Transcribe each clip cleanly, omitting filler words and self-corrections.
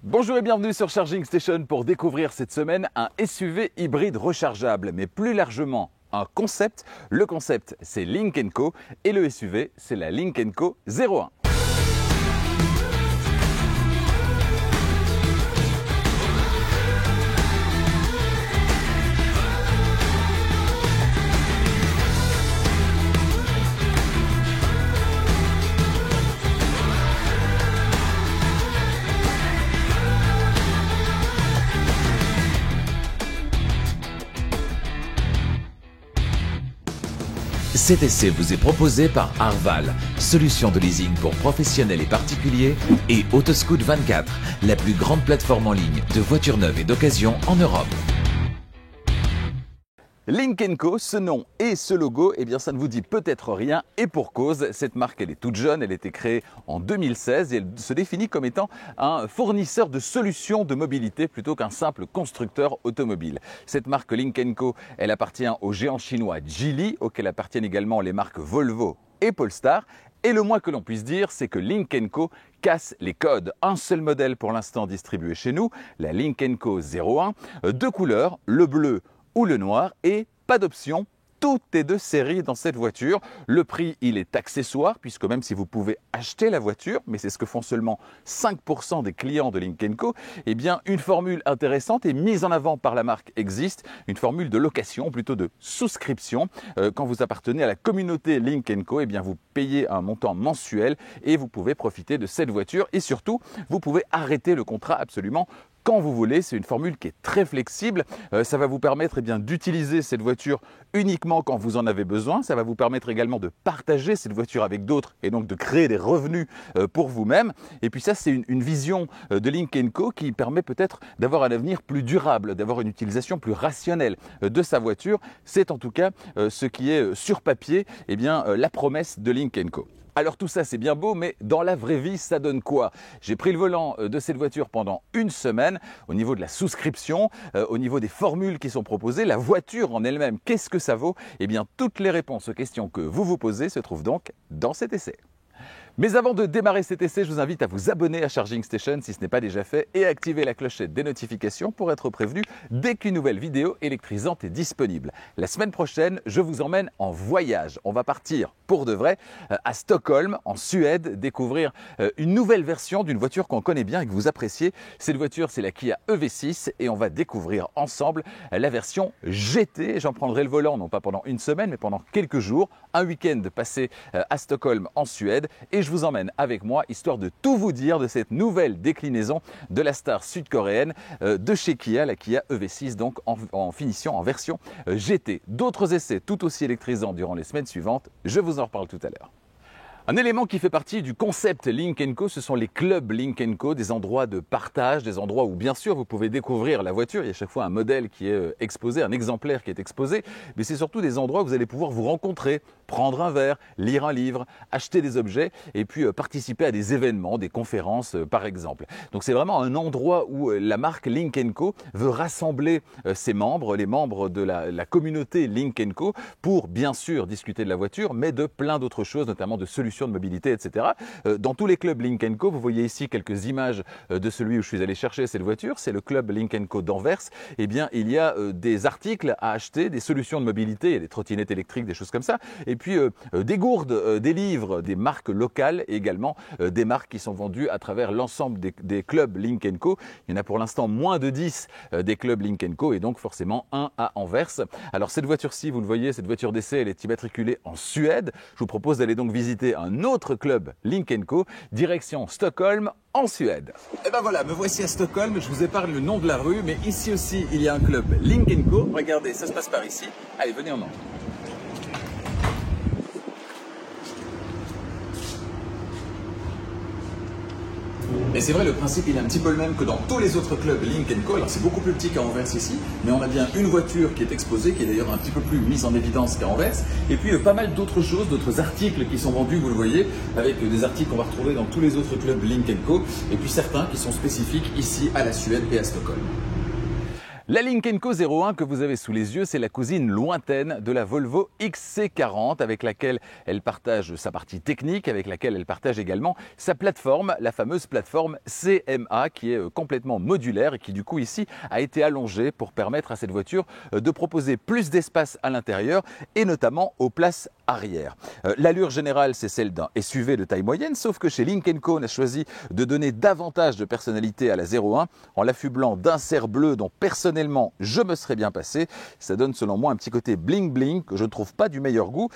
Bonjour et bienvenue sur Charging Station pour découvrir cette semaine un SUV hybride rechargeable, mais plus largement un concept. Le concept c'est Lynk & Co et le SUV c'est la Lynk & Co 01. Cet essai vous est proposé par Arval, solution de leasing pour professionnels et particuliers, et Autoscout 24, la plus grande plateforme en ligne de voitures neuves et d'occasion en Europe. Lynk & Co, ce nom et ce logo, eh bien ça ne vous dit peut-être rien et pour cause. Cette marque, elle est toute jeune, elle a été créée en 2016 et elle se définit comme étant un fournisseur de solutions de mobilité plutôt qu'un simple constructeur automobile. Cette marque Lynk & Co, elle appartient au géant chinois Geely, auquel appartiennent également les marques Volvo et Polestar. Et le moins que l'on puisse dire, c'est que Lynk & Co casse les codes. Un seul modèle pour l'instant distribué chez nous, la Lynk & Co 01, deux couleurs, le bleu ou le noir, et pas d'option. Tout est de série dans cette voiture. Le prix, il est accessoire, puisque même si vous pouvez acheter la voiture, mais c'est ce que font seulement 5% des clients de Lynk & Co, eh bien, une formule intéressante et mise en avant par la marque existe, une formule de location, plutôt de souscription. Quand vous appartenez à la communauté Lynk & Co, eh bien, vous payez un montant mensuel et vous pouvez profiter de cette voiture. Et surtout, vous pouvez arrêter le contrat absolument quand vous voulez. C'est une formule qui est très flexible. Ça va vous permettre d'utiliser cette voiture uniquement quand vous en avez besoin. Ça va vous permettre également de partager cette voiture avec d'autres et donc de créer des revenus pour vous-même. Et puis ça, c'est une vision de Lynk & Co qui permet peut-être d'avoir un avenir plus durable, d'avoir une utilisation plus rationnelle de sa voiture. C'est en tout cas ce qui est sur papier, eh bien, la promesse de Lynk & Co. Alors tout ça c'est bien beau, mais dans la vraie vie ça donne quoi? J'ai pris le volant de cette voiture pendant une semaine. Au niveau de la souscription, au niveau des formules qui sont proposées, la voiture en elle-même, qu'est-ce que ça vaut? Eh bien toutes les réponses aux questions que vous vous posez se trouvent donc dans cet essai. Mais avant de démarrer cet essai, je vous invite à vous abonner à Charging Station si ce n'est pas déjà fait et à activer la clochette des notifications pour être prévenu dès qu'une nouvelle vidéo électrisante est disponible. La semaine prochaine, je vous emmène en voyage. On va partir pour de vrai à Stockholm, en Suède, découvrir une nouvelle version d'une voiture qu'on connaît bien et que vous appréciez. Cette voiture, c'est la Kia EV6 et on va découvrir ensemble la version GT. J'en prendrai le volant, non pas pendant une semaine, mais pendant quelques jours. Un week-end passé à Stockholm, en Suède. Et je vous emmène avec moi, histoire de tout vous dire de cette nouvelle déclinaison de la star sud-coréenne de chez Kia, la Kia EV6, donc en finition, en version GT. D'autres essais tout aussi électrisants durant les semaines suivantes, je vous en reparle tout à l'heure. Un élément qui fait partie du concept Lynk & Co, ce sont les clubs Lynk & Co, des endroits de partage, des endroits où bien sûr vous pouvez découvrir la voiture. Il y a chaque fois un modèle qui est exposé, un exemplaire qui est exposé, mais c'est surtout des endroits où vous allez pouvoir vous rencontrer, prendre un verre, lire un livre, acheter des objets et puis participer à des événements, des conférences par exemple. Donc c'est vraiment un endroit où la marque Lynk & Co veut rassembler ses membres, les membres de la communauté Lynk & Co, pour bien sûr discuter de la voiture, mais de plein d'autres choses, notamment de solutions de mobilité, etc. Dans tous les clubs Lynk & Co, vous voyez ici quelques images de celui où je suis allé chercher cette voiture, c'est le club Lynk & Co d'Anvers. Eh bien, il y a des articles à acheter, des solutions de mobilité, il y a des trottinettes électriques, des choses comme ça, et puis des gourdes, des livres, des marques locales et également des marques qui sont vendues à travers l'ensemble des clubs Lynk & Co. Il y en a pour l'instant moins de 10 des clubs Lynk & Co et donc forcément un à Anvers. Alors cette voiture-ci, vous le voyez, cette voiture d'essai, elle est immatriculée en Suède. Je vous propose d'aller donc visiter un autre club Lynk & Co, direction Stockholm en Suède. Et ben voilà, me voici à Stockholm, je vous épargne le nom de la rue, mais ici aussi il y a un club Lynk & Co. Regardez, ça se passe par ici. Allez, venez, on entre. Et c'est vrai, le principe il est un petit peu le même que dans tous les autres clubs Lynk & Co. Alors c'est beaucoup plus petit qu'à Anvers ici, mais on a bien une voiture qui est exposée, qui est d'ailleurs un petit peu plus mise en évidence qu'à Anvers, et puis pas mal d'autres choses, d'autres articles qui sont vendus, vous le voyez, avec des articles qu'on va retrouver dans tous les autres clubs Lynk & Co, et puis certains qui sont spécifiques ici à la Suède et à Stockholm. La Lynk & Co 01 que vous avez sous les yeux, c'est la cousine lointaine de la Volvo XC40 avec laquelle elle partage sa partie technique, avec laquelle elle partage également sa plateforme, la fameuse plateforme CMA qui est complètement modulaire et qui du coup ici a été allongée pour permettre à cette voiture de proposer plus d'espace à l'intérieur et notamment aux places arrière. L'allure générale, c'est celle d'un SUV de taille moyenne, sauf que chez Lynk & Co, on a choisi de donner davantage de personnalité à la 01 en l'affublant d'inserts bleus dont personnellement je me serais bien passé. Ça donne selon moi un petit côté bling bling que je ne trouve pas du meilleur goût.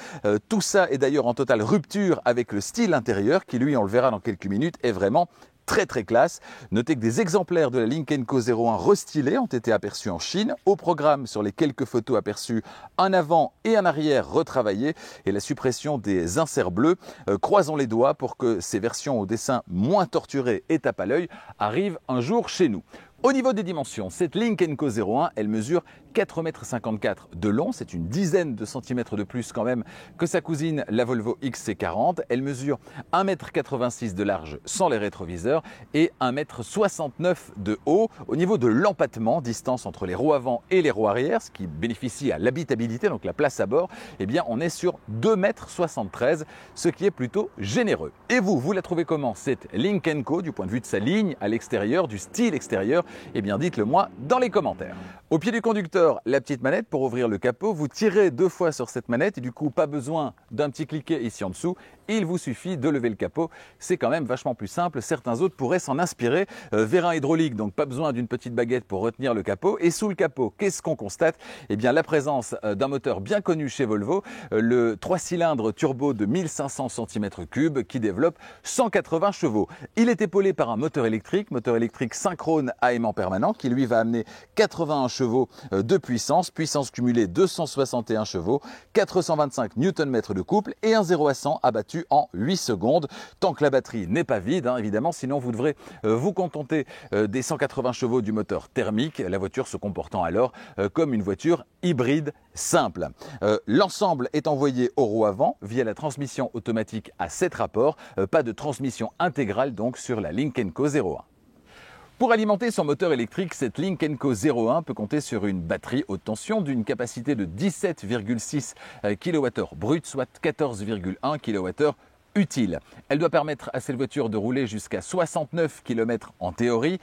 Tout ça est d'ailleurs en totale rupture avec le style intérieur qui lui, on le verra dans quelques minutes, est vraiment très classe. Notez que des exemplaires de la Lynk & Co 01 restylés ont été aperçus en Chine. Au programme, sur les quelques photos aperçues, un avant et un arrière retravaillés et la suppression des inserts bleus. Croisons les doigts pour que ces versions au dessin moins torturé et tape à l'œil arrivent un jour chez nous. Au niveau des dimensions, cette Lynk & Co 01, elle mesure 4,54 m de long, c'est une dizaine de centimètres de plus quand même que sa cousine la Volvo XC40. Elle mesure 1,86 m de large sans les rétroviseurs et 1,69 m de haut. Au niveau de l'empattement, distance entre les roues avant et les roues arrière, ce qui bénéficie à l'habitabilité, donc la place à bord, eh bien on est sur 2,73 m, ce qui est plutôt généreux. Et vous la trouvez comment cette Lynk & Co du point de vue de sa ligne à l'extérieur, du style extérieur? Eh bien dites-le moi dans les commentaires. Au pied du conducteur, la petite manette pour ouvrir le capot. Vous tirez 2 fois sur cette manette et du coup pas besoin d'un petit cliquet ici en dessous. Il vous suffit de lever le capot. C'est quand même vachement plus simple. Certains autres pourraient s'en inspirer. Vérin hydraulique, donc pas besoin d'une petite baguette pour retenir le capot. Et sous le capot, qu'est-ce qu'on constate? Eh bien la présence d'un moteur bien connu chez Volvo, le 3 cylindres turbo de 1500 cm3 qui développe 180 chevaux. Il est épaulé par un moteur électrique synchrone à aimant permanent qui lui va amener 81 chevaux de puissance cumulée 261 chevaux, 425 Nm de couple et un 0 à 100 abattu en 8 secondes. Tant que la batterie n'est pas vide, évidemment, sinon vous devrez vous contenter des 180 chevaux du moteur thermique, la voiture se comportant alors comme une voiture hybride simple. L'ensemble est envoyé aux roues avant via la transmission automatique à 7 rapports, pas de transmission intégrale donc sur la Lynk & Co 01. Pour alimenter son moteur électrique, cette Lynk & Co 01 peut compter sur une batterie haute tension d'une capacité de 17,6 kWh brut, soit 14,1 kWh utile. Elle doit permettre à cette voiture de rouler jusqu'à 69 km en théorie,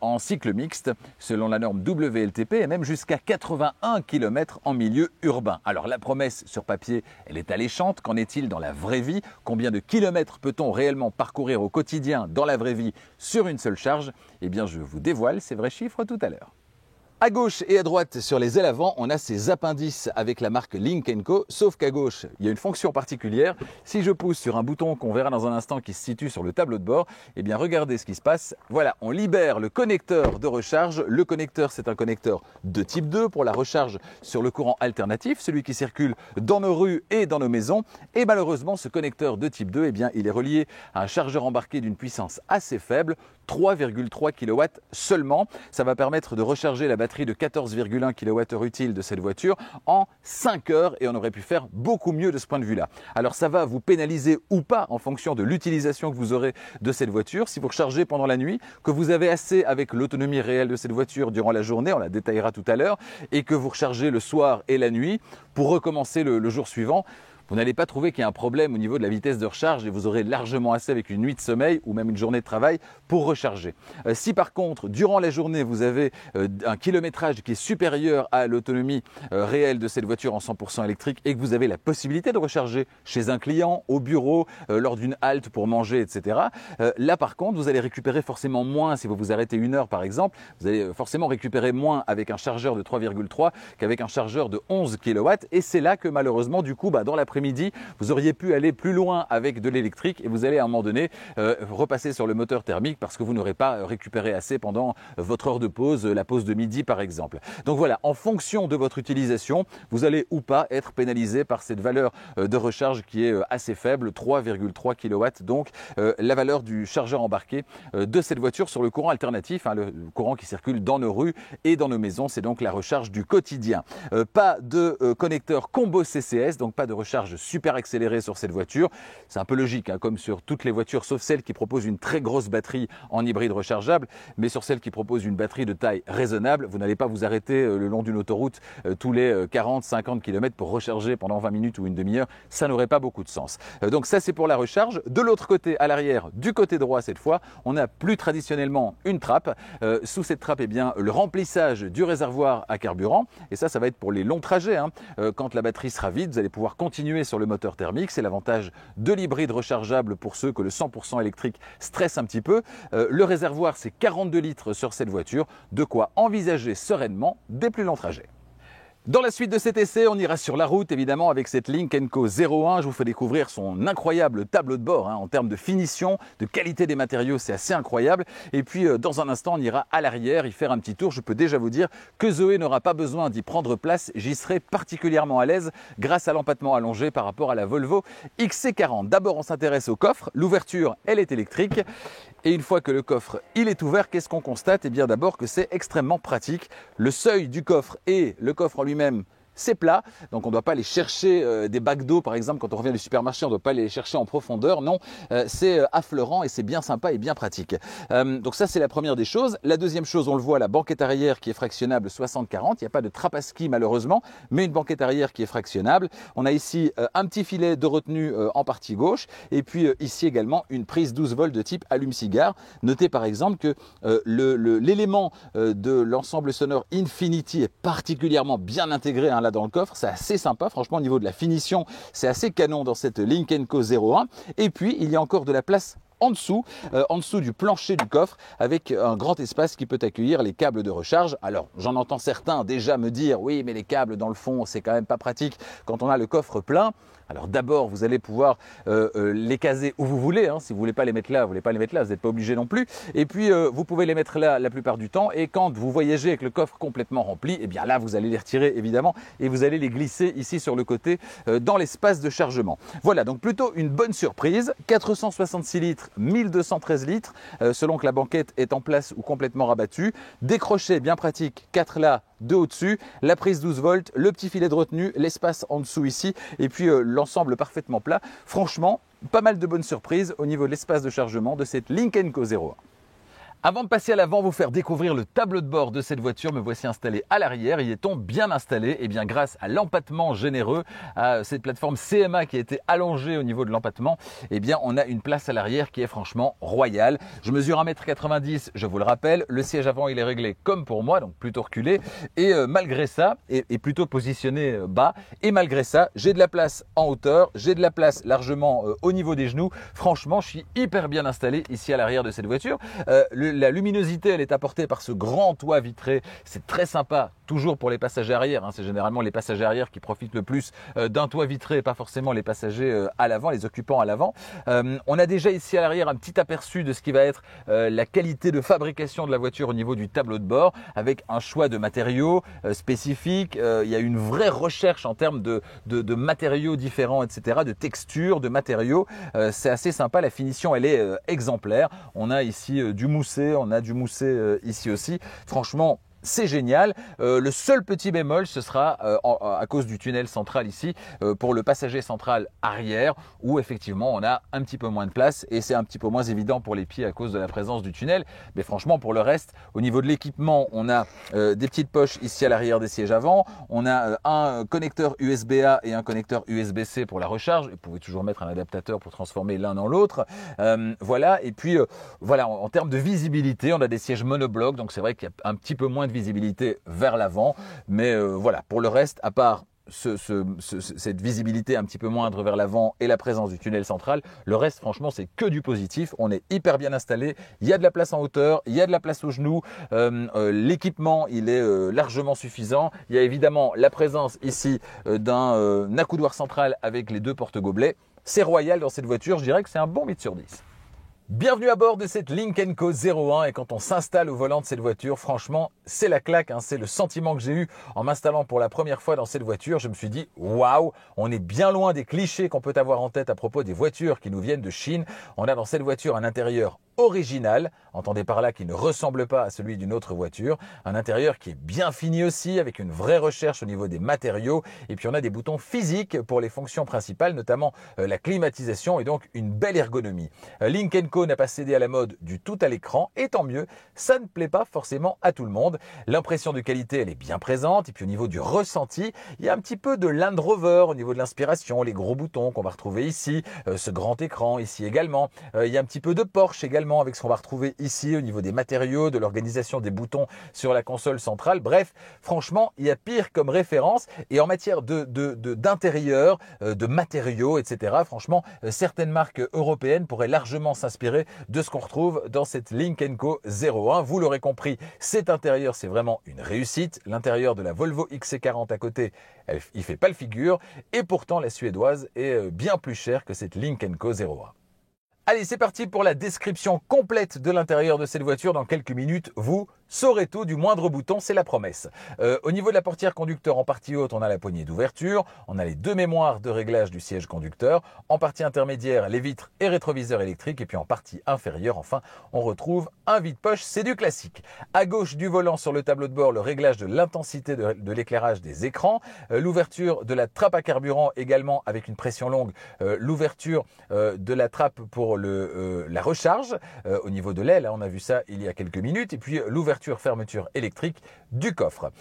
en cycle mixte, selon la norme WLTP, et même jusqu'à 81 km en milieu urbain. Alors la promesse sur papier, elle est alléchante. Qu'en est-il dans la vraie vie? Combien de kilomètres peut-on réellement parcourir au quotidien dans la vraie vie sur une seule charge? Eh bien, je vous dévoile ces vrais chiffres tout à l'heure. À gauche et à droite, sur les ailes avant, on a ces appendices avec la marque Lynk & Co, sauf qu'à gauche, il y a une fonction particulière. Si je pousse sur un bouton qu'on verra dans un instant qui se situe sur le tableau de bord, eh bien regardez ce qui se passe. Voilà, on libère le connecteur de recharge. Le connecteur, c'est un connecteur de type 2 pour la recharge sur le courant alternatif, celui qui circule dans nos rues et dans nos maisons. Et malheureusement, ce connecteur de type 2, eh bien, il est relié à un chargeur embarqué d'une puissance assez faible, 3,3 kW seulement. Ça va permettre de recharger la batterie de 14,1 kWh utile de cette voiture en 5 heures et on aurait pu faire beaucoup mieux de ce point de vue-là. Alors ça va vous pénaliser ou pas en fonction de l'utilisation que vous aurez de cette voiture. Si vous rechargez pendant la nuit, que vous avez assez avec l'autonomie réelle de cette voiture durant la journée, on la détaillera tout à l'heure, et que vous rechargez le soir et la nuit pour recommencer le jour suivant, vous n'allez pas trouver qu'il y a un problème au niveau de la vitesse de recharge et vous aurez largement assez avec une nuit de sommeil ou même une journée de travail pour recharger. Si par contre, durant la journée, vous avez un kilométrage qui est supérieur à l'autonomie réelle de cette voiture en 100% électrique et que vous avez la possibilité de recharger chez un client, au bureau, lors d'une halte pour manger, etc. Là par contre, vous allez récupérer forcément moins si vous vous arrêtez 1 heure par exemple. Vous allez forcément récupérer moins avec un chargeur de 3,3 qu'avec un chargeur de 11 kW et c'est là que malheureusement du coup, dans l'après-midi, vous auriez pu aller plus loin avec de l'électrique et vous allez à un moment donné repasser sur le moteur thermique parce que vous n'aurez pas récupéré assez pendant votre heure de pause, la pause de midi par exemple. Donc voilà, en fonction de votre utilisation, vous allez ou pas être pénalisé par cette valeur de recharge qui est assez faible, 3,3 kW. Donc la valeur du chargeur embarqué de cette voiture sur le courant alternatif, le courant qui circule dans nos rues et dans nos maisons, c'est donc la recharge du quotidien. Pas de connecteur combo CCS, donc pas de recharge recharge super accélérée sur cette voiture. C'est un peu logique, hein, comme sur toutes les voitures, sauf celles qui proposent une très grosse batterie en hybride rechargeable. Mais sur celles qui proposent une batterie de taille raisonnable, vous n'allez pas vous arrêter le long d'une autoroute tous les 40-50 km pour recharger pendant 20 minutes ou une demi-heure. Ça n'aurait pas beaucoup de sens. Donc ça, c'est pour la recharge. De l'autre côté, à l'arrière, du côté droit cette fois, on a plus traditionnellement une trappe. Sous cette trappe, eh bien, le remplissage du réservoir à carburant. Et ça va être pour les longs trajets. Hein. Quand la batterie sera vide, vous allez pouvoir continuer sur le moteur thermique. C'est l'avantage de l'hybride rechargeable pour ceux que le 100% électrique stresse un petit peu. Le réservoir, c'est 42 litres sur cette voiture. De quoi envisager sereinement des plus longs trajets. Dans la suite de cet essai, on ira sur la route évidemment avec cette Lynk & Co 01. Je vous fais découvrir son incroyable tableau de bord hein, en termes de finition, de qualité des matériaux, c'est assez incroyable. Et puis dans un instant, on ira à l'arrière y faire un petit tour. Je peux déjà vous dire que Zoé n'aura pas besoin d'y prendre place. J'y serai particulièrement à l'aise grâce à l'empattement allongé par rapport à la Volvo XC40. D'abord, on s'intéresse au coffre. L'ouverture, elle est électrique. Et une fois que le coffre il est ouvert, qu'est-ce qu'on constate? Eh bien d'abord que c'est extrêmement pratique. Le seuil du coffre et le coffre en lui-même, c'est plat, donc on ne doit pas aller chercher des bacs d'eau par exemple quand on revient du supermarché, on ne doit pas aller les chercher en profondeur, non, c'est affleurant et c'est bien sympa et bien pratique. Donc ça c'est la première des choses. La deuxième chose, on le voit, la banquette arrière qui est fractionnable 60-40, il n'y a pas de trappe à ski malheureusement, mais une banquette arrière qui est fractionnable. On a ici un petit filet de retenue en partie gauche et puis ici également une prise 12 volts de type allume-cigare. Notez par exemple que l'élément de l'ensemble sonore Infinity est particulièrement bien intégré hein, là dans le coffre, c'est assez sympa, franchement au niveau de la finition, c'est assez canon dans cette Lynk & Co 01. Et puis il y a encore de la place en dessous du plancher du coffre avec un grand espace qui peut accueillir les câbles de recharge. Alors j'en entends certains déjà me dire oui mais les câbles dans le fond c'est quand même pas pratique quand on a le coffre plein. Alors d'abord, vous allez pouvoir les caser où vous voulez. Hein. Si vous voulez pas les mettre là, vous n'êtes pas obligé non plus. Et puis, vous pouvez les mettre là la plupart du temps. Et quand vous voyagez avec le coffre complètement rempli, eh bien là, vous allez les retirer évidemment et vous allez les glisser ici sur le côté dans l'espace de chargement. Voilà, donc plutôt une bonne surprise. 466 litres, 1213 litres, selon que la banquette est en place ou complètement rabattue. Des crochets bien pratiques, 4 là, 2 au-dessus, la prise 12 volts, le petit filet de retenue, l'espace en dessous ici, et puis l'ensemble parfaitement plat. Franchement, pas mal de bonnes surprises au niveau de l'espace de chargement de cette Lynk & Co 01. Avant de passer à l'avant, vous faire découvrir le tableau de bord de cette voiture, me voici installé à l'arrière. Y est-on bien installé? Eh bien, grâce à l'empattement généreux, à cette plateforme CMA qui a été allongée au niveau de l'empattement, eh bien, on a une place à l'arrière qui est franchement royale. Je mesure 1,90 m, je vous le rappelle. Le siège avant, il est réglé comme pour moi, donc plutôt reculé. Et malgré ça, et plutôt positionné bas. Et malgré ça, j'ai de la place en hauteur, j'ai de la place largement au niveau des genoux. Franchement, je suis hyper bien installé ici à l'arrière de cette voiture. La luminosité, elle est apportée par ce grand toit vitré. C'est très sympa, toujours pour les passagers arrière. Hein. C'est généralement les passagers arrière qui profitent le plus d'un toit vitré et pas forcément les passagers à l'avant, les occupants à l'avant. On a déjà ici à l'arrière un petit aperçu de ce qui va être la qualité de fabrication de la voiture au niveau du tableau de bord, avec un choix de matériaux spécifiques. Il y a une vraie recherche en termes de matériaux différents, etc., de textures, de matériaux. C'est assez sympa, la finition, elle est exemplaire. On a ici du moussé, on a du moussé ici aussi. Franchement, c'est génial. Le seul petit bémol, ce sera à cause du tunnel central ici, pour le passager central arrière, où effectivement on a un petit peu moins de place et c'est un petit peu moins évident pour les pieds à cause de la présence du tunnel. Mais franchement, pour le reste, au niveau de l'équipement, on a des petites poches ici à l'arrière des sièges avant. On a un connecteur USB-A et un connecteur USB-C pour la recharge. Vous pouvez toujours mettre un adaptateur pour transformer l'un dans l'autre. Voilà. Et puis, voilà, en termes de visibilité, on a des sièges monoblocs, donc c'est vrai qu'il y a un petit peu moins de visibilité vers l'avant, mais voilà, pour le reste, à part cette visibilité un petit peu moindre vers l'avant et la présence du tunnel central, le reste franchement c'est que du positif. On est hyper bien installé, il y a de la place en hauteur, il y a de la place aux genoux, l'équipement il est largement suffisant. Il y a évidemment la présence ici d'un accoudoir central avec les 2 porte-gobelets. C'est royal dans cette voiture, je dirais que c'est un bon 8 sur 10. Bienvenue à bord de cette Lynk & Co 01 et quand on s'installe au volant de cette voiture, franchement, c'est la claque, hein, c'est le sentiment que j'ai eu en m'installant pour la première fois dans cette voiture. Je me suis dit, waouh, on est bien loin des clichés qu'on peut avoir en tête à propos des voitures qui nous viennent de Chine. On a dans cette voiture un intérieur original, entendez par là qu'il ne ressemble pas à celui d'une autre voiture, un intérieur qui est bien fini aussi, avec une vraie recherche au niveau des matériaux, et puis on a des boutons physiques pour les fonctions principales, notamment la climatisation et donc une belle ergonomie. Lynk & Co n'a pas cédé à la mode du tout à l'écran, et tant mieux, ça ne plaît pas forcément à tout le monde. L'impression de qualité, elle est bien présente, et puis au niveau du ressenti, il y a un petit peu de Land Rover au niveau de l'inspiration, les gros boutons qu'on va retrouver ici, ce grand écran ici également, il y a un petit peu de Porsche également, avec ce qu'on va retrouver ici au niveau des matériaux, de l'organisation des boutons sur la console centrale. Bref, franchement, il y a pire comme référence. Et en matière d'intérieur, de matériaux, etc., franchement, certaines marques européennes pourraient largement s'inspirer de ce qu'on retrouve dans cette Lynk & Co 01. Vous l'aurez compris, cet intérieur, c'est vraiment une réussite. L'intérieur de la Volvo XC40 à côté, il fait pas le figure. Et pourtant, la suédoise est bien plus chère que cette Lynk & Co 01. Allez, c'est parti pour la description complète de l'intérieur de cette voiture. Dans quelques minutes, vous saurez tout du moindre bouton, c'est la promesse. Au niveau de la portière conducteur, en partie haute, on a la poignée d'ouverture, on a les deux mémoires de réglage du siège conducteur, en partie intermédiaire, les vitres et rétroviseurs électriques, et puis en partie inférieure, enfin, on retrouve un vide-poche, c'est du classique. À gauche du volant, sur le tableau de bord, le réglage de l'intensité de l'éclairage des écrans, l'ouverture de la trappe à carburant également avec une pression longue, l'ouverture de la trappe pour la recharge au niveau de l'aile, on a vu ça il y a quelques minutes, et puis l'ouverture-fermeture électrique du coffre.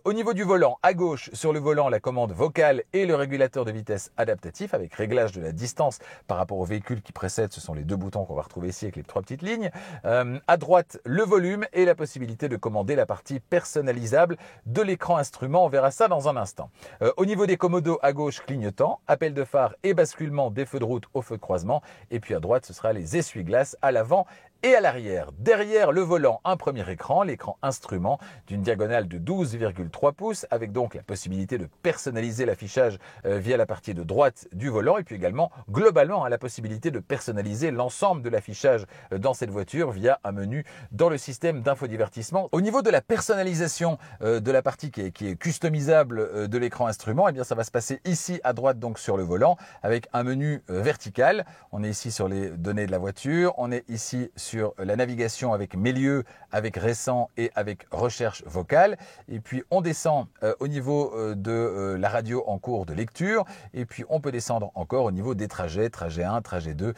Au niveau du volant, à gauche sur le volant, la commande vocale et le régulateur de vitesse adaptatif avec réglage de la distance par rapport au véhicule qui précède. Ce sont les deux boutons qu'on va retrouver ici avec les trois petites lignes. À droite, le volume et la possibilité de commander la partie personnalisable de l'écran instrument. On verra ça dans un instant. Au niveau des commodos, à gauche, clignotant, appel de phare et basculement des feux de route au feu de croisement. Et puis à droite, ce sera les essuie-glaces à l'avant et à l'arrière. Derrière le volant, un premier écran, l'écran instrument d'une diagonale de 12,3 pouces avec donc la possibilité de personnaliser l'affichage via la partie de droite du volant et puis également globalement la possibilité de personnaliser l'ensemble de l'affichage dans cette voiture via un menu dans le système d'infodivertissement. Au niveau de la personnalisation de la partie qui est customisable de l'écran instrument, eh bien ça va se passer ici à droite donc sur le volant avec un menu vertical. On est ici sur les données de la voiture, on est ici sur la navigation avec milieu, avec récent et avec recherche vocale. Et puis on descend au niveau de la radio en cours de lecture. Et puis on peut descendre encore au niveau des trajets, trajet 1, trajet 2,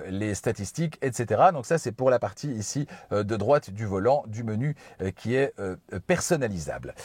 les statistiques, etc. Donc ça c'est pour la partie ici de droite du volant du menu qui est personnalisable.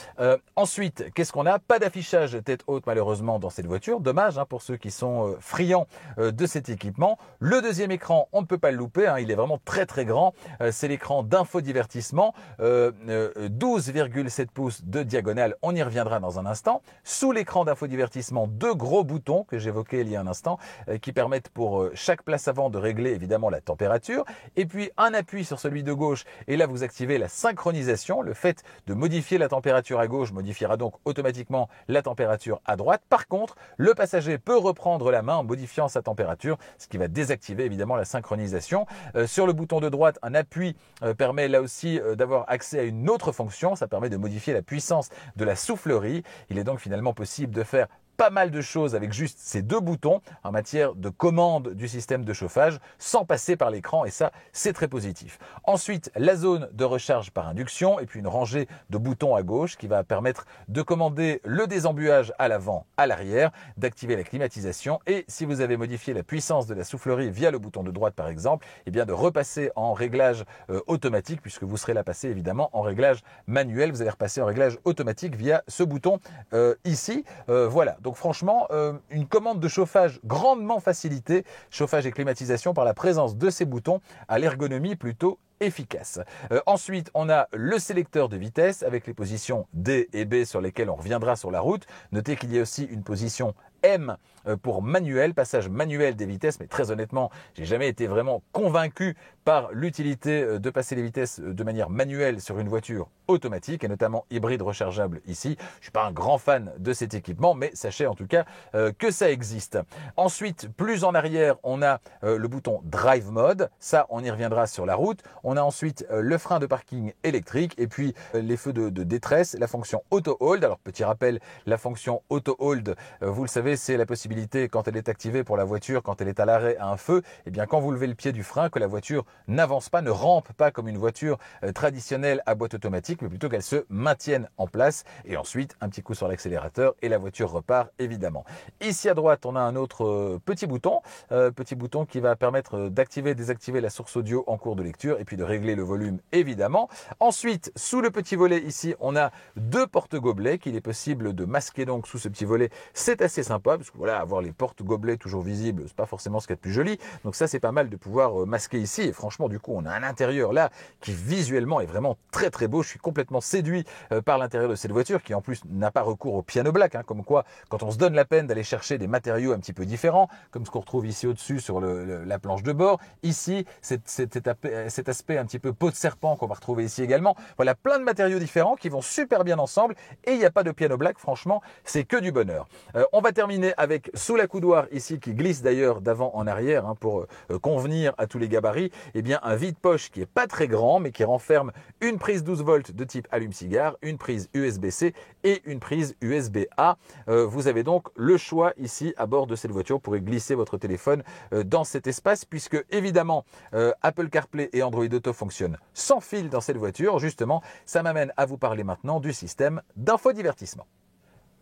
Ensuite, qu'est-ce qu'on a? Pas d'affichage tête haute malheureusement dans cette voiture. Dommage pour ceux qui sont friands de cet équipement. Le deuxième écran, on ne peut pas le louper, il est vraiment très grand, c'est l'écran d'infodivertissement, 12,7 pouces de diagonale, on y reviendra dans un instant. Sous l'écran d'infodivertissement, deux gros boutons que j'évoquais il y a un instant, qui permettent pour chaque place avant de régler évidemment la température, et puis un appui sur celui de gauche, et là vous activez la synchronisation. Le fait de modifier la température à gauche modifiera donc automatiquement la température à droite. Par contre, le passager peut reprendre la main en modifiant sa température, ce qui va désactiver évidemment la synchronisation. Sur le bouton de droite, un appui permet là aussi d'avoir accès à une autre fonction. Ça permet de modifier la puissance de la soufflerie. Il est donc finalement possible de faire pas mal de choses avec juste ces deux boutons en matière de commande du système de chauffage sans passer par l'écran, et ça c'est très positif. Ensuite, la zone de recharge par induction et puis une rangée de boutons à gauche qui va permettre de commander le désembuage à l'avant, à l'arrière, d'activer la climatisation, et si vous avez modifié la puissance de la soufflerie via le bouton de droite par exemple, eh bien de repasser en réglage automatique, puisque vous serez là passé évidemment en réglage manuel. Vous allez repasser en réglage automatique via ce bouton ici. Voilà. Donc franchement, une commande de chauffage grandement facilitée, chauffage et climatisation par la présence de ces boutons à l'ergonomie plutôt efficace. Ensuite, on a le sélecteur de vitesse avec les positions D et B sur lesquelles on reviendra sur la route. Notez qu'il y a aussi une position M pour manuel, passage manuel des vitesses, mais très honnêtement, j'ai jamais été vraiment convaincu par l'utilité de passer les vitesses de manière manuelle sur une voiture automatique, et notamment hybride rechargeable ici. Je suis pas un grand fan de cet équipement, mais sachez en tout cas que ça existe. Ensuite, plus en arrière, on a le bouton Drive Mode. Ça, on y reviendra sur la route. On a ensuite le frein de parking électrique et puis les feux de détresse, la fonction Auto Hold. Alors, petit rappel, la fonction Auto Hold, vous le savez, c'est la possibilité, quand elle est activée pour la voiture, quand elle est à l'arrêt à un feu, et bien quand vous levez le pied du frein, que la voiture n'avance pas, ne rampe pas comme une voiture traditionnelle à boîte automatique, mais plutôt qu'elle se maintienne en place. Et ensuite, un petit coup sur l'accélérateur et la voiture repart évidemment. Ici à droite, on a un autre petit bouton qui va permettre d'activer et désactiver la source audio en cours de lecture et puis de régler le volume évidemment. Ensuite, sous le petit volet ici, on a deux porte-gobelets qu'il est possible de masquer donc sous ce petit volet. C'est assez sympa parce que voilà, avoir les porte-gobelets toujours visibles, c'est pas forcément ce qu'il y a de plus joli. Donc ça, c'est pas mal de pouvoir masquer ici. Et franchement, du coup, on a un intérieur là qui visuellement est vraiment très très beau. Je suis complètement séduit par l'intérieur de cette voiture qui en plus n'a pas recours au piano black, hein, comme quoi quand on se donne la peine d'aller chercher des matériaux un petit peu différents, comme ce qu'on retrouve ici au-dessus sur la planche de bord, ici cet aspect un petit peu peau de serpent qu'on va retrouver ici également. Voilà, plein de matériaux différents qui vont super bien ensemble et il n'y a pas de piano black, franchement, c'est que du bonheur. On va terminer avec sous la coudoir ici qui glisse d'ailleurs d'avant en arrière hein, pour convenir à tous les gabarits, eh bien un vide-poche qui est pas très grand mais qui renferme une prise 12 volts de type allume-cigare, une prise USB-C et une prise USB-A. Vous avez donc le choix ici à bord de cette voiture. Vous pourrez glisser votre téléphone dans cet espace puisque évidemment Apple CarPlay et Android Auto fonctionnent sans fil dans cette voiture. Justement, ça m'amène à vous parler maintenant du système d'infodivertissement.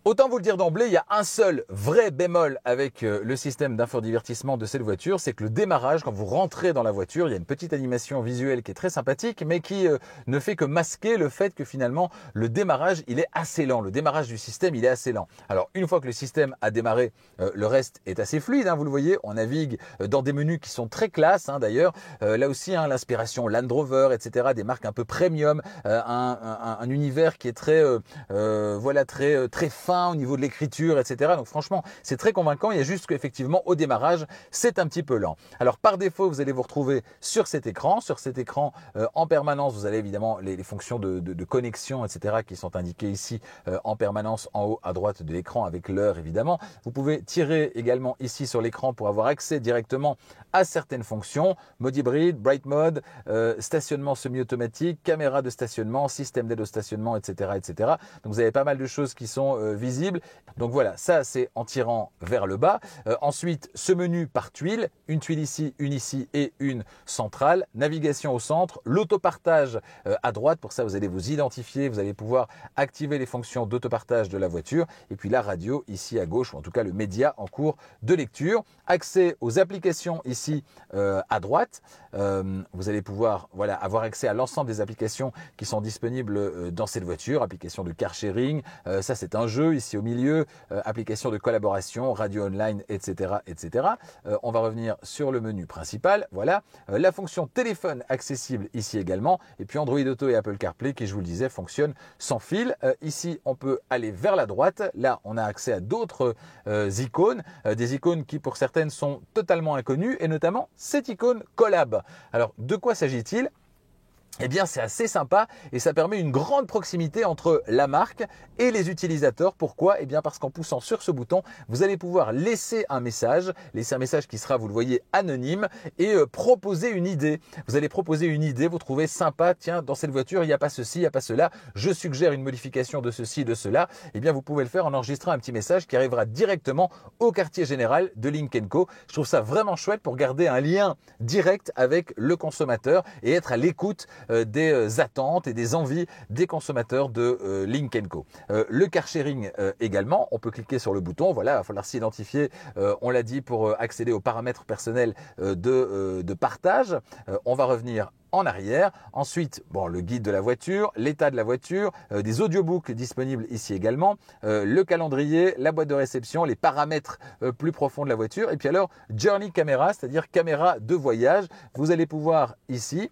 Autant vous le dire d'emblée, il y a un seul vrai bémol avec le système d'infodivertissement de cette voiture, c'est que le démarrage, quand vous rentrez dans la voiture, il y a une petite animation visuelle qui est très sympathique, mais qui ne fait que masquer le fait que finalement, le démarrage, il est assez lent. Le démarrage du système, il est assez lent. Alors, une fois que le système a démarré, le reste est assez fluide, hein, vous le voyez, on navigue dans des menus qui sont très classe, hein, d'ailleurs. Là aussi, hein, l'inspiration Land Rover, etc., des marques un peu premium, un univers qui est très, voilà, très fin au niveau de l'écriture, etc. Donc franchement, c'est très convaincant. Il y a juste qu'effectivement, au démarrage, c'est un petit peu lent. Alors par défaut, vous allez vous retrouver sur cet écran. Sur cet écran, en permanence, vous avez évidemment les fonctions de connexion, etc. qui sont indiquées ici en permanence en haut à droite de l'écran avec l'heure, évidemment. Vous pouvez tirer également ici sur l'écran pour avoir accès directement à certaines fonctions. Mode hybride, bright mode, stationnement semi-automatique, caméra de stationnement, système d'aide au stationnement, etc., etc. Donc vous avez pas mal de choses qui sont visible. Donc voilà, ça c'est en tirant vers le bas. Ensuite, ce menu par tuile, une tuile ici et une centrale. Navigation au centre, l'autopartage à droite. Pour ça, vous allez vous identifier, vous allez pouvoir activer les fonctions d'autopartage de la voiture. Et puis la radio ici à gauche, ou en tout cas le média en cours de lecture. Accès aux applications ici à droite. Vous allez pouvoir voilà, avoir accès à l'ensemble des applications qui sont disponibles dans cette voiture. Application de car sharing, ça c'est un jeu ici au milieu, application de collaboration, radio online, etc. etc. On va revenir sur le menu principal. Voilà, la fonction téléphone accessible ici également. Et puis Android Auto et Apple CarPlay qui, je vous le disais, fonctionnent sans fil. Ici, on peut aller vers la droite. Là, on a accès à d'autres icônes, des icônes qui pour certaines sont totalement inconnues et notamment cette icône Collab. Alors, de quoi s'agit-il ? Eh bien, c'est assez sympa et ça permet une grande proximité entre la marque et les utilisateurs. Pourquoi ? Eh bien, parce qu'en poussant sur ce bouton, vous allez pouvoir laisser un message qui sera, vous le voyez, anonyme et proposer une idée. Vous allez proposer une idée, vous trouvez sympa, tiens, dans cette voiture, il n'y a pas ceci, il n'y a pas cela, je suggère une modification de ceci, de cela. Eh bien, vous pouvez le faire en enregistrant un petit message qui arrivera directement au quartier général de Lynk & Co. Je trouve ça vraiment chouette pour garder un lien direct avec le consommateur et être à l'écoute des attentes et des envies des consommateurs de Lynk & Co. Le car sharing également, on peut cliquer sur le bouton, voilà, il va falloir s'identifier, on l'a dit, pour accéder aux paramètres personnels de partage. On va revenir en arrière. Ensuite, bon, le guide de la voiture, l'état de la voiture, des audiobooks disponibles ici également, le calendrier, la boîte de réception, les paramètres plus profonds de la voiture. Et puis alors, Journey Camera, c'est-à-dire caméra de voyage. Vous allez pouvoir ici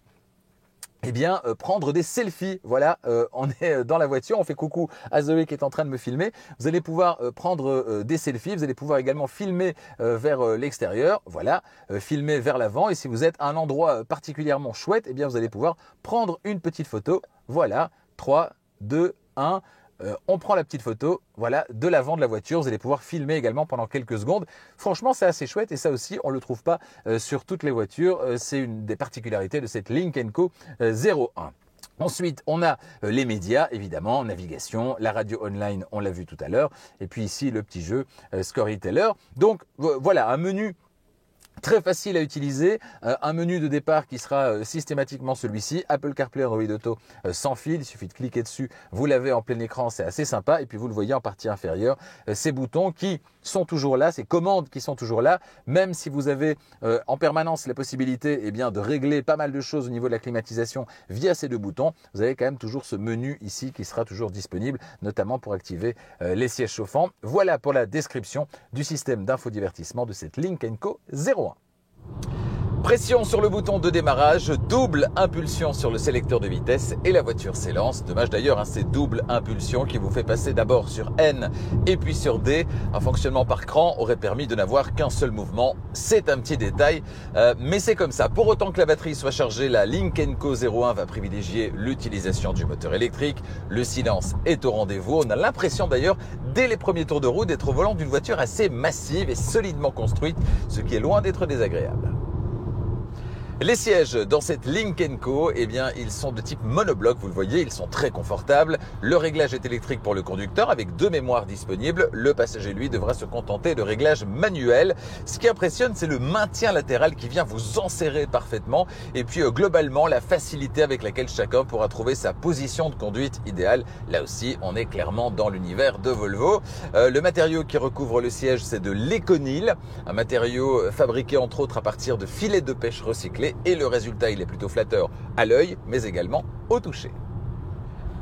eh bien, prendre des selfies. Voilà, on est dans la voiture, on fait coucou à Zoé qui est en train de me filmer. Vous allez pouvoir prendre des selfies, vous allez pouvoir également filmer vers l'extérieur, voilà, filmer vers l'avant. Et si vous êtes à un endroit particulièrement chouette, eh bien, vous allez pouvoir prendre une petite photo. Voilà, 3, 2, 1... on prend la petite photo, voilà, de l'avant de la voiture. Vous allez pouvoir filmer également pendant quelques secondes. Franchement, c'est assez chouette et ça aussi, on ne le trouve pas sur toutes les voitures. C'est une des particularités de cette Lynk & Co 01. Ensuite, on a les médias, évidemment, navigation, la radio online, on l'a vu tout à l'heure. Et puis ici, le petit jeu Storyteller. Donc, voilà, un menu Très facile à utiliser, un menu de départ qui sera systématiquement celui-ci, Apple CarPlay, Android Auto sans fil, il suffit de cliquer dessus, vous l'avez en plein écran, c'est assez sympa, et puis vous le voyez en partie inférieure, ces boutons qui sont toujours là, ces commandes qui sont toujours là, même si vous avez en permanence la possibilité de régler pas mal de choses au niveau de la climatisation via ces deux boutons, vous avez quand même toujours ce menu ici qui sera toujours disponible, notamment pour activer les sièges chauffants. Voilà pour la description du système d'infodivertissement de cette Lynk & Co 01. Pression sur le bouton de démarrage, double impulsion sur le sélecteur de vitesse et la voiture s'élance. Dommage d'ailleurs, c'est double impulsion qui vous fait passer d'abord sur N et puis sur D. Un fonctionnement par cran aurait permis de n'avoir qu'un seul mouvement. C'est un petit détail, mais c'est comme ça. Pour autant que la batterie soit chargée, la Lynk & Co 01 va privilégier l'utilisation du moteur électrique. Le silence est au rendez-vous. On a l'impression d'ailleurs, dès les premiers tours de roue, d'être au volant d'une voiture assez massive et solidement construite, ce qui est loin d'être désagréable. Les sièges dans cette Lynk & Co, ils sont de type monobloc, vous le voyez, ils sont très confortables. Le réglage est électrique pour le conducteur avec 2 mémoires disponibles. Le passager, lui, devra se contenter de réglage manuel. Ce qui impressionne, c'est le maintien latéral qui vient vous enserrer parfaitement. Et puis, globalement, la facilité avec laquelle chacun pourra trouver sa position de conduite idéale. Là aussi, on est clairement dans l'univers de Volvo. Le matériau qui recouvre le siège, c'est de l'Econil, un matériau fabriqué entre autres à partir de filets de pêche recyclés. Et le résultat, il est plutôt flatteur à l'œil, mais également au toucher.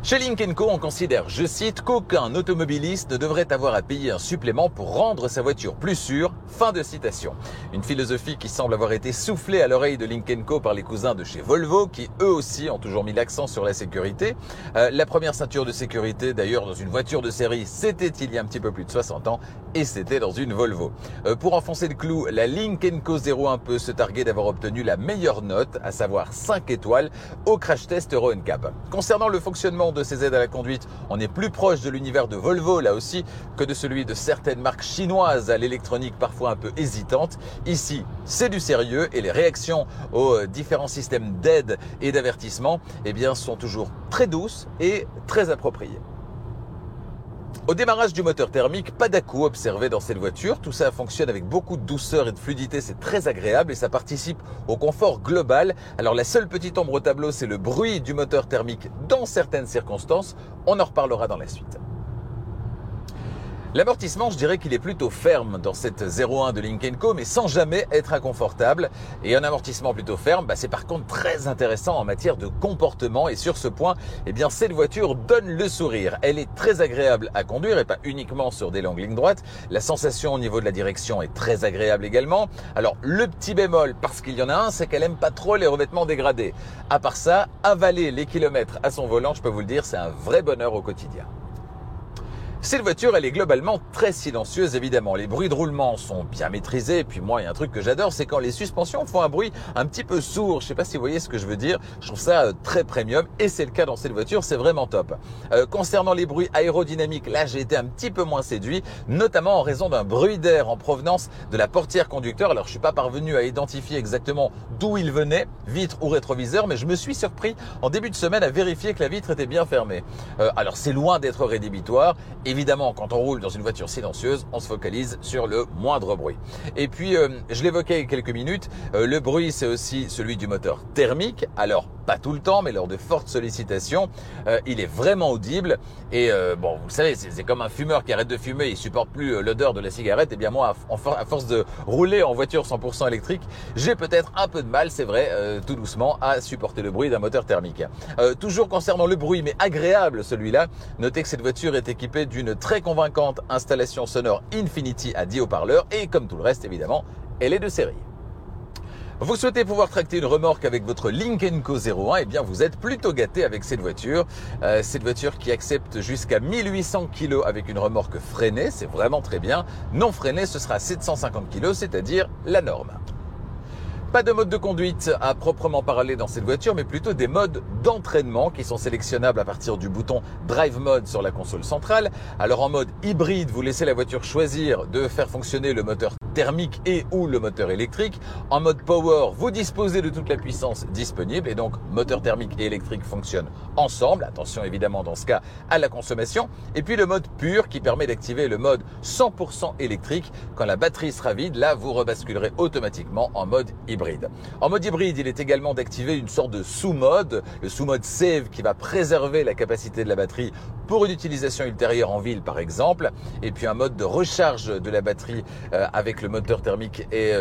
Chez Lynk & Co, on considère, je cite, qu'aucun automobiliste ne devrait avoir à payer un supplément pour rendre sa voiture plus sûre. Fin de citation. Une philosophie qui semble avoir été soufflée à l'oreille de Lynk & Co par les cousins de chez Volvo, qui eux aussi ont toujours mis l'accent sur la sécurité. La première ceinture de sécurité, d'ailleurs, dans une voiture de série, c'était il y a un petit peu plus de 60 ans, et c'était dans une Volvo. Pour enfoncer le clou, la Lynk & Co 01 peut se targuer d'avoir obtenu la meilleure note, à savoir 5 étoiles, au crash test Euro NCAP. Concernant le fonctionnement de ces aides à la conduite, on est plus proche de l'univers de Volvo là aussi que de celui de certaines marques chinoises à l'électronique parfois un peu hésitante. Ici, c'est du sérieux et les réactions aux différents systèmes d'aide et d'avertissement sont toujours très douces et très appropriées. Au démarrage du moteur thermique, pas d'à-coups observé dans cette voiture. Tout ça fonctionne avec beaucoup de douceur et de fluidité, c'est très agréable et ça participe au confort global. Alors la seule petite ombre au tableau, c'est le bruit du moteur thermique dans certaines circonstances. On en reparlera dans la suite. L'amortissement, je dirais qu'il est plutôt ferme dans cette 01 de Lynk & Co, mais sans jamais être inconfortable. Et un amortissement plutôt ferme, c'est par contre très intéressant en matière de comportement. Et sur ce point, cette voiture donne le sourire. Elle est très agréable à conduire et pas uniquement sur des longues lignes droites. La sensation au niveau de la direction est très agréable également. Alors, le petit bémol, parce qu'il y en a un, c'est qu'elle aime pas trop les revêtements dégradés. À part ça, avaler les kilomètres à son volant, je peux vous le dire, c'est un vrai bonheur au quotidien. Cette voiture, elle est globalement très silencieuse, évidemment. Les bruits de roulement sont bien maîtrisés. Et puis moi, il y a un truc que j'adore, c'est quand les suspensions font un bruit un petit peu sourd. Je sais pas si vous voyez ce que je veux dire. Je trouve ça très premium et c'est le cas dans cette voiture. C'est vraiment top. Concernant les bruits aérodynamiques, là, j'ai été un petit peu moins séduit, notamment en raison d'un bruit d'air en provenance de la portière conducteur. Alors, je suis pas parvenu à identifier exactement d'où il venait, vitre ou rétroviseur, mais je me suis surpris en début de semaine à vérifier que la vitre était bien fermée. Alors, c'est loin d'être rédhibitoire. Évidemment, quand on roule dans une voiture silencieuse, on se focalise sur le moindre bruit. Et puis, je l'évoquais il y a quelques minutes, le bruit, c'est aussi celui du moteur thermique. Alors, pas tout le temps, mais lors de fortes sollicitations, il est vraiment audible. Et bon, vous le savez, c'est comme un fumeur qui arrête de fumer, il supporte plus l'odeur de la cigarette. Et bien moi, à force de rouler en voiture 100% électrique, j'ai peut-être un peu de mal, c'est vrai, tout doucement, à supporter le bruit d'un moteur thermique. Toujours concernant le bruit, mais agréable celui-là, notez que cette voiture est équipée d'une très convaincante installation sonore Infinity à 10 haut-parleurs et comme tout le reste évidemment, elle est de série. Vous souhaitez pouvoir tracter une remorque avec votre Lynk & Co 01, eh bien vous êtes plutôt gâté avec cette voiture. Cette voiture qui accepte jusqu'à 1800 kg avec une remorque freinée, c'est vraiment très bien. Non freinée, ce sera 750 kg, c'est-à-dire la norme. Pas de mode de conduite à proprement parler dans cette voiture, mais plutôt des modes d'entraînement qui sont sélectionnables à partir du bouton Drive Mode sur la console centrale. Alors en mode hybride, vous laissez la voiture choisir de faire fonctionner le moteur thermique et ou le moteur électrique. En mode Power, vous disposez de toute la puissance disponible et donc moteur thermique et électrique fonctionnent ensemble. Attention évidemment dans ce cas à la consommation. Et puis le mode pur qui permet d'activer le mode 100% électrique. Quand la batterie sera vide, là vous rebasculerez automatiquement en mode hybride. En mode hybride, il est également d'activer une sorte de sous-mode, le sous-mode Save qui va préserver la capacité de la batterie pour une utilisation ultérieure en ville par exemple. Et puis un mode de recharge de la batterie avec le moteur thermique est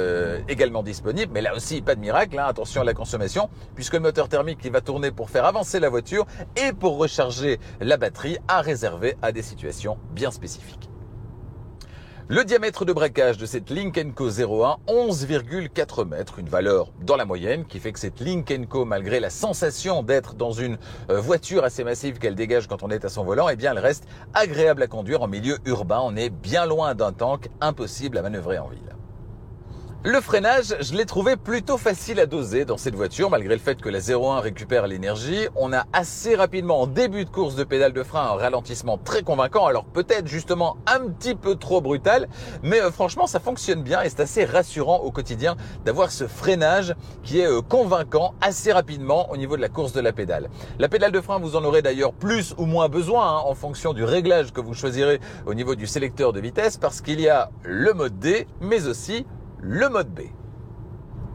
également disponible. Mais là aussi, pas de miracle, hein, attention à la consommation, puisque le moteur thermique il va tourner pour faire avancer la voiture et pour recharger la batterie à réserver à des situations bien spécifiques. Le diamètre de braquage de cette Lynk & Co 01, 11,4 mètres, une valeur dans la moyenne qui fait que cette Lynk & Co, malgré la sensation d'être dans une voiture assez massive qu'elle dégage quand on est à son volant, eh bien elle reste agréable à conduire en milieu urbain. On est bien loin d'un tank, impossible à manœuvrer en ville. Le freinage, je l'ai trouvé plutôt facile à doser dans cette voiture, malgré le fait que la 01 récupère l'énergie. On a assez rapidement, en début de course de pédale de frein, un ralentissement très convaincant. Alors peut-être justement un petit peu trop brutal, mais franchement ça fonctionne bien et c'est assez rassurant au quotidien d'avoir ce freinage qui est convaincant assez rapidement au niveau de la course de la pédale. La pédale de frein, vous en aurez d'ailleurs plus ou moins besoin en fonction du réglage que vous choisirez au niveau du sélecteur de vitesse, parce qu'il y a le mode D, mais aussi le mode B.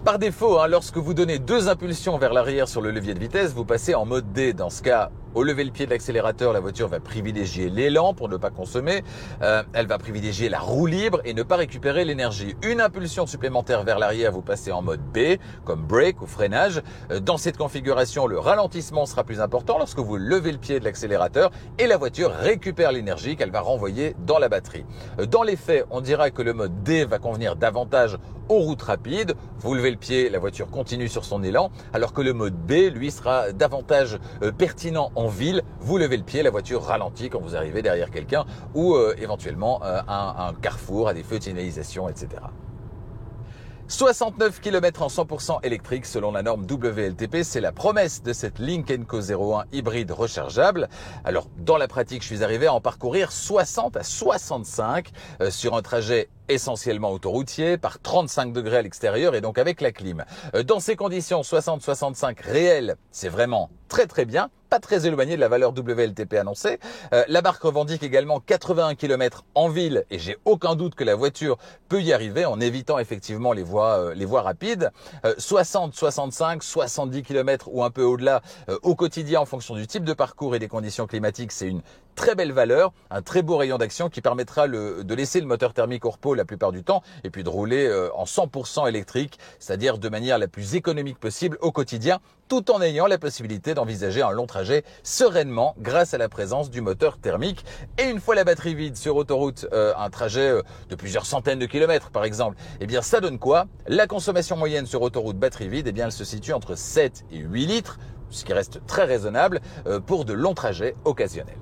Par défaut, lorsque vous donnez deux impulsions vers l'arrière sur le levier de vitesse, vous passez en mode D. Dans ce cas, au lever le pied de l'accélérateur, la voiture va privilégier l'élan pour ne pas consommer. Elle va privilégier la roue libre et ne pas récupérer l'énergie. Une impulsion supplémentaire vers l'arrière, vous passez en mode B, comme brake ou freinage. Dans cette configuration, le ralentissement sera plus important lorsque vous levez le pied de l'accélérateur et la voiture récupère l'énergie qu'elle va renvoyer dans la batterie. Dans les faits, on dira que le mode D va convenir davantage aux routes rapides. Vous levez le pied, la voiture continue sur son élan, alors que le mode B, lui, sera davantage pertinent en ville. Vous levez le pied, la voiture ralentit quand vous arrivez derrière quelqu'un ou éventuellement un carrefour, à des feux de signalisation, etc. 69 km en 100% électrique selon la norme WLTP, c'est la promesse de cette Lynk & Co 01 hybride rechargeable. Alors dans la pratique, je suis arrivé à en parcourir 60 à 65 sur un trajet essentiellement autoroutier, par 35 degrés à l'extérieur et donc avec la clim. Dans ces conditions, 60-65 réels, c'est vraiment très bien, pas très éloigné de la valeur WLTP annoncée. La marque revendique également 81 km en ville et j'ai aucun doute que la voiture peut y arriver en évitant effectivement les voies rapides. 60, 65, 70 km ou un peu au-delà au quotidien en fonction du type de parcours et des conditions climatiques, c'est une très belle valeur, un très beau rayon d'action qui permettra de laisser le moteur thermique au repos la plupart du temps et puis de rouler en 100% électrique, c'est-à-dire de manière la plus économique possible au quotidien, tout en ayant la possibilité d'envisager un long trajet sereinement grâce à la présence du moteur thermique. Et une fois la batterie vide sur autoroute, un trajet de plusieurs centaines de kilomètres par exemple, eh bien ça donne quoi? La consommation moyenne sur autoroute batterie vide, eh bien elle se situe entre 7 et 8 litres, ce qui reste très raisonnable pour de longs trajets occasionnels.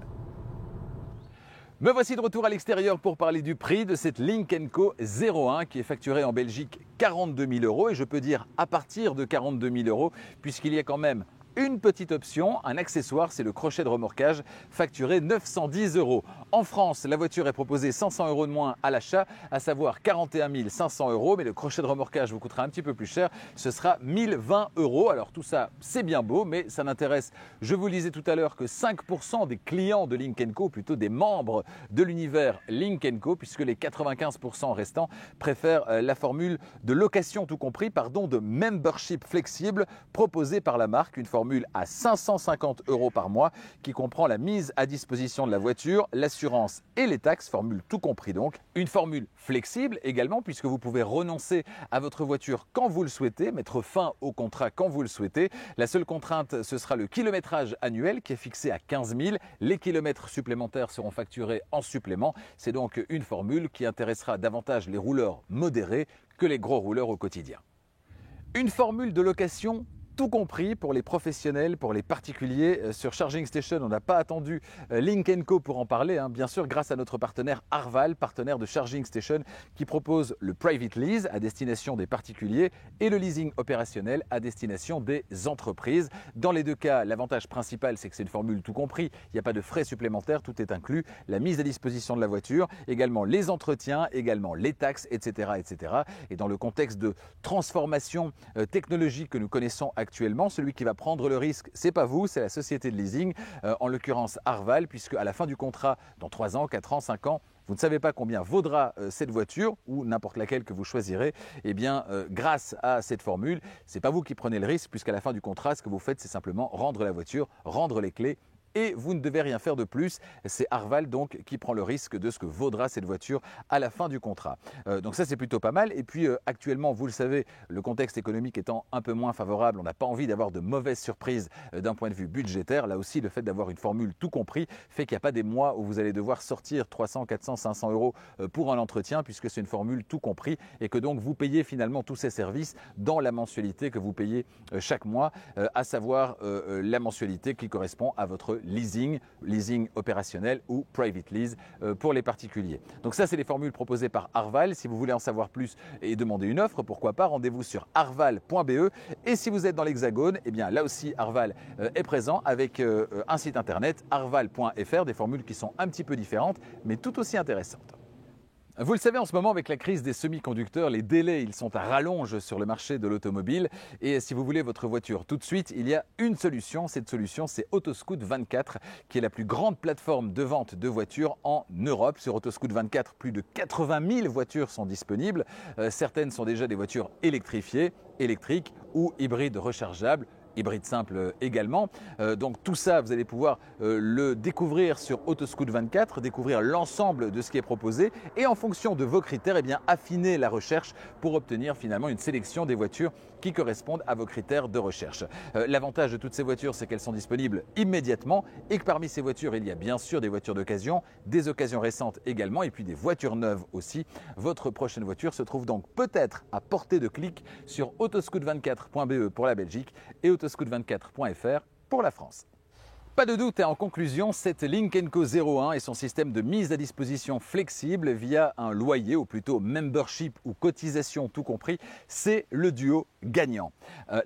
Me voici de retour à l'extérieur pour parler du prix de cette Lynk & Co 01 qui est facturée en Belgique 42 000 € et je peux dire à partir de 42 000 € puisqu'il y a quand même une petite option, un accessoire, c'est le crochet de remorquage facturé 910 €. En France, la voiture est proposée 500 € de moins à l'achat, à savoir 41 500 €, mais le crochet de remorquage vous coûtera un petit peu plus cher, ce sera 1020 €. Alors tout ça, c'est bien beau, mais ça n'intéresse, je vous le disais tout à l'heure, que 5% des clients de Lynk & Co, plutôt des membres de l'univers Lynk & Co, puisque les 95% restants préfèrent la formule de location tout compris, de membership flexible proposée par la marque, une formule à 550 € par mois qui comprend la mise à disposition de la voiture, l'assurance et les taxes, formule tout compris donc. Une formule flexible également puisque vous pouvez renoncer à votre voiture quand vous le souhaitez, mettre fin au contrat quand vous le souhaitez. La seule contrainte, ce sera le kilométrage annuel qui est fixé à 15 000. Les kilomètres supplémentaires seront facturés en supplément. C'est donc une formule qui intéressera davantage les rouleurs modérés que les gros rouleurs au quotidien. Une formule de location tout compris pour les professionnels, pour les particuliers. Sur Charging Station, on n'a pas attendu Lynk & Co pour en parler, bien sûr grâce à notre partenaire Arval, partenaire de Charging Station, qui propose le private lease à destination des particuliers et le leasing opérationnel à destination des entreprises. Dans les deux cas, l'avantage principal, c'est que c'est une formule tout compris. Il n'y a pas de frais supplémentaires, tout est inclus. La mise à disposition de la voiture, également les entretiens, également les taxes, etc., etc. Et dans le contexte de transformation technologique que nous connaissons actuellement, celui qui va prendre le risque, c'est pas vous, c'est la société de leasing, en l'occurrence Arval, puisque à la fin du contrat, dans 3 ans, 4 ans, 5 ans, vous ne savez pas combien vaudra cette voiture ou n'importe laquelle que vous choisirez. Eh bien, grâce à cette formule, ce n'est pas vous qui prenez le risque, puisqu'à la fin du contrat, ce que vous faites, c'est simplement rendre la voiture, rendre les clés. Et vous ne devez rien faire de plus. C'est Arval donc qui prend le risque de ce que vaudra cette voiture à la fin du contrat. Donc ça, c'est plutôt pas mal. Et puis actuellement, vous le savez, le contexte économique étant un peu moins favorable, on n'a pas envie d'avoir de mauvaises surprises d'un point de vue budgétaire. Là aussi, le fait d'avoir une formule tout compris fait qu'il n'y a pas des mois où vous allez devoir sortir 300, 400, 500 euros pour un entretien, puisque c'est une formule tout compris et que donc vous payez finalement tous ces services dans la mensualité que vous payez chaque mois, à savoir la mensualité qui correspond à votre leasing opérationnel ou private lease pour les particuliers. Donc ça, c'est les formules proposées par Arval. Si vous voulez en savoir plus et demander une offre, pourquoi pas, rendez-vous sur arval.be. Et si vous êtes dans l'Hexagone, eh bien là aussi Arval est présent avec un site internet arval.fr, des formules qui sont un petit peu différentes mais tout aussi intéressantes. Vous le savez, en ce moment, avec la crise des semi-conducteurs, les délais, ils sont à rallonge sur le marché de l'automobile. Et si vous voulez votre voiture tout de suite, il y a une solution. Cette solution, c'est Autoscout24, qui est la plus grande plateforme de vente de voitures en Europe. Sur Autoscout24, plus de 80 000 voitures sont disponibles. Certaines sont déjà des voitures électrifiées, électriques ou hybrides rechargeables. Hybride simple également. Donc tout ça, vous allez pouvoir le découvrir sur Autoscout24, découvrir l'ensemble de ce qui est proposé et en fonction de vos critères, eh bien, affiner la recherche pour obtenir finalement une sélection des voitures qui correspondent à vos critères de recherche. L'avantage de toutes ces voitures, c'est qu'elles sont disponibles immédiatement et que parmi ces voitures, il y a bien sûr des voitures d'occasion, des occasions récentes également et puis des voitures neuves aussi. Votre prochaine voiture se trouve donc peut-être à portée de clic sur autoscout24.be pour la Belgique et autoscout24.fr pour la France. Pas de doute, en conclusion, cette Lynk & Co 01 et son système de mise à disposition flexible via un loyer ou plutôt membership ou cotisation tout compris, c'est le duo gagnant.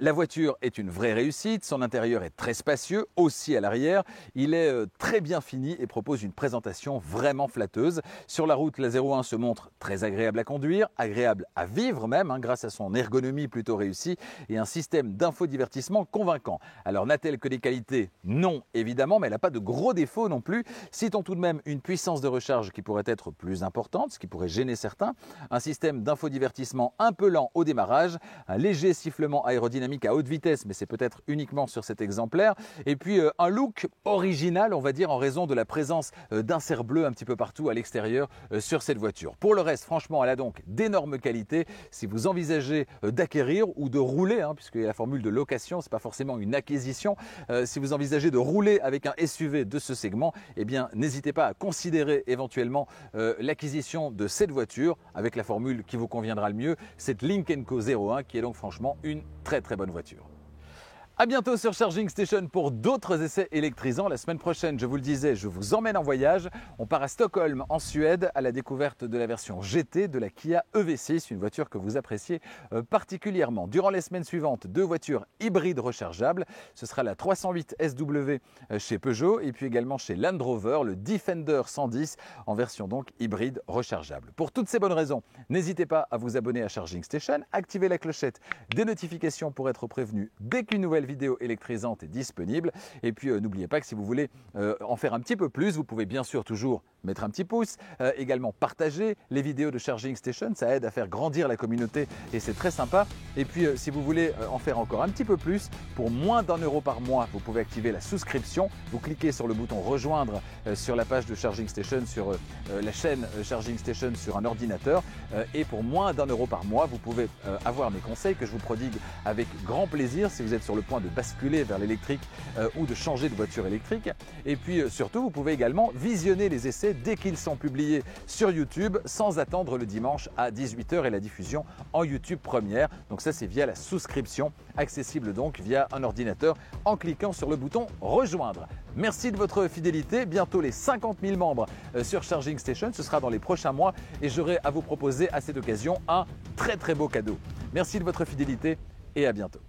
La voiture est une vraie réussite, son intérieur est très spacieux, aussi à l'arrière, il est très bien fini et propose une présentation vraiment flatteuse. Sur la route, la 01 se montre très agréable à conduire, agréable à vivre même, grâce à son ergonomie plutôt réussie et un système d'infodivertissement convaincant. Alors n'a-t-elle que des qualités? Non, évidemment, mais elle n'a pas de gros défauts non plus. Citons tout de même une puissance de recharge qui pourrait être plus importante, ce qui pourrait gêner certains, un système d'infodivertissement un peu lent au démarrage, un léger sifflement aérodynamique à haute vitesse, mais c'est peut-être uniquement sur cet exemplaire, et puis un look original, on va dire, en raison de la présence d'inserts bleus un petit peu partout à l'extérieur sur cette voiture. Pour le reste, franchement, elle a donc d'énormes qualités. Si vous envisagez d'acquérir ou de rouler, puisqu'il y a la formule de location, c'est pas forcément une acquisition, si vous envisagez de rouler avec un SUV de ce segment, eh bien n'hésitez pas à considérer éventuellement l'acquisition de cette voiture avec la formule qui vous conviendra le mieux, cette Lynk & Co 01 qui est donc franchement une très très bonne voiture. A bientôt sur Charging Station pour d'autres essais électrisants. La semaine prochaine, je vous le disais, je vous emmène en voyage. On part à Stockholm, en Suède, à la découverte de la version GT de la Kia EV6, une voiture que vous appréciez particulièrement. Durant les semaines suivantes, 2 voitures hybrides rechargeables. Ce sera la 308 SW chez Peugeot et puis également chez Land Rover, le Defender 110 en version donc hybride rechargeable. Pour toutes ces bonnes raisons, n'hésitez pas à vous abonner à Charging Station, activez la clochette des notifications pour être prévenu dès qu'une nouvelle vidéo électrisante est disponible. Et puis n'oubliez pas que si vous voulez en faire un petit peu plus, vous pouvez bien sûr toujours mettre un petit pouce, également partager les vidéos de Charging Station, ça aide à faire grandir la communauté et c'est très sympa. Et puis si vous voulez en faire encore un petit peu plus, pour moins d'1 euro par mois, vous pouvez activer la souscription. Vous cliquez sur le bouton rejoindre sur la page de Charging Station, sur la chaîne Charging Station sur un ordinateur. Et pour moins d'1 euro par mois, vous pouvez avoir mes conseils que je vous prodigue avec grand plaisir si vous êtes sur le point de basculer vers l'électrique ou de changer de voiture électrique. Et puis surtout, vous pouvez également visionner les essais abonner dès qu'ils sont publiés sur YouTube sans attendre le dimanche à 18 h et la diffusion en YouTube Première. Donc ça, c'est via la souscription, accessible donc via un ordinateur en cliquant sur le bouton rejoindre. Merci de votre fidélité. Bientôt les 50 000 membres sur Charging Station. Ce sera dans les prochains mois et j'aurai à vous proposer à cette occasion un très beau cadeau. Merci de votre fidélité et à bientôt.